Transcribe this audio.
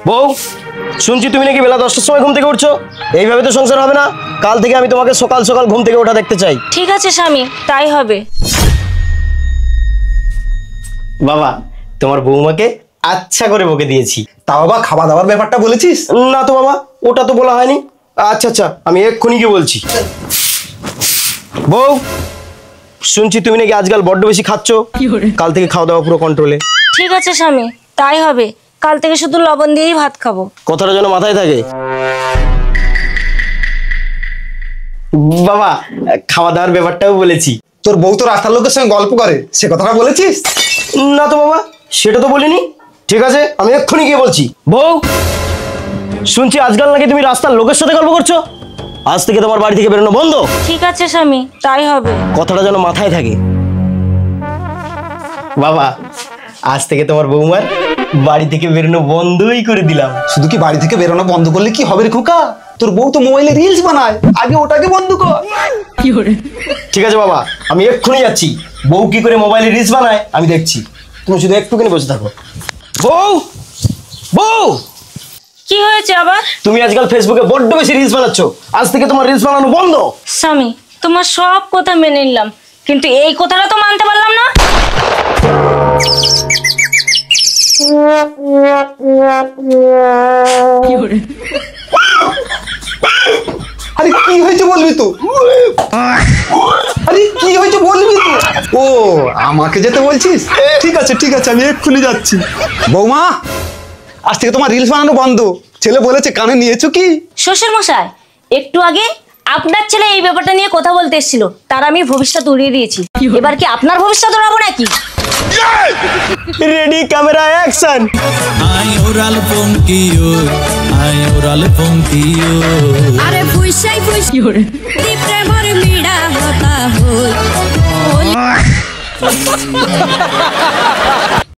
বউ, শুনছি তুমি নাকি বেলা 10টার সময় ঘুম থেকে উঠছো। এইভাবে তো সংসার হবে না। কাল থেকে আমি তোমাকে সকাল সকাল ঘুম থেকে ওঠা দেখতে চাই। ঠিক আছে স্বামী, তাই হবে। বাবা, তোমার বৌমাকে আচ্ছা করে বকে দিয়েছি। তা বাবা, খাওয়া দাওয়ার ব্যাপারটা বলেছিস? না তো বাবা, ওটা তো বলা হয়নি। আচ্ছা আচ্ছা, আমি এক্ষুনি গিয়ে বলছি। বউ, শুনছি তুমি নাকি আজকাল বড্ড বেশি খাচ্ছ। কাল থেকে খাওয়া দাওয়া পুরো কন্ট্রোলে। ঠিক আছে স্বামী, তাই হবে। কাল থেকে শুধু লবণ দিয়েই ভাত খাবো। কথাটা যেন মাথায় থাকে। বাবা, খাওয়া দাওয়ার ব্যাপারটাও বলেছি। তোর বউ তো রাস্তার লোকের সঙ্গে গল্প করে, সে কথাটা বলেছিস? না তো বাবা, সেটা তো বলিনি। ঠিক আছে, আমি এক্ষুনি গিয়ে বলছি। বউ, শুনছি আজকাল নাকি তুমি রাস্তার লোকের সাথে গল্প করছো। আজ থেকে তোমার বাড়ি থেকে বেরোনো বন্ধ। ঠিক আছে স্বামী, তাই হবে। কথাটা যেন মাথায় থাকে। বাবা, আজ থেকে তোমার বৌমার বাড়ি থেকে বেরোনো বন্ধই করে দিলাম। শুধু কি বাড়ি থেকে বেরোনো বন্ধ করলে কি হবে রে খোকা? তোর বউ তো মোবাইলে রিলস বানায়, আগে ওটাকে বন্ধ কর। ঠিক আছে বাবা, আমি এক্ষুনি যাচ্ছি। বউ কি করে মোবাইলে রিলস বানায় আমি দেখছি। তুমি শুধু একটুখানি বসে থাকো। বউ, বউ, কি হয়েছে আবার? তুমি আজকাল ফেসবুকে বড্ড বেশি রিলস বানাচ্ছ। আজ থেকে তোমার রিলস বানানো বন্ধ। স্বামী, তোমার সব কথা মেনে নিলাম, কিন্তু এই কথাটা তো মানতে পারলাম না। আরে কি হয়েছে বলবি তো? আরে কি হয়েছে বলবি তো? ও, আমাকে যেতে বলছিস? ঠিক আছে ঠিক আছে, আমি এক্ষুনি যাচ্ছি। বৌমা, আজ থেকে তোমার রিলস বানানো বন্ধ। ছেলে বলেছে, কানে নিয়েছো কি? শ্বশুর মশাই, একটু আগে আপনার ছেলে এই ব্যাপারটা নিয়ে কথা বলতে এসেছিল, তার আমি ভবিষ্যৎ উড়িয়ে দিয়েছি। এবার কি আপনার ভবিষ্যৎ উড়াবো নাকি? Ready, camera, action. Ay oral ponquillo, ay oral ponquillo. আরে ফুইসাই ফুইসি দীপ্রে মোর মিড়া হতা হই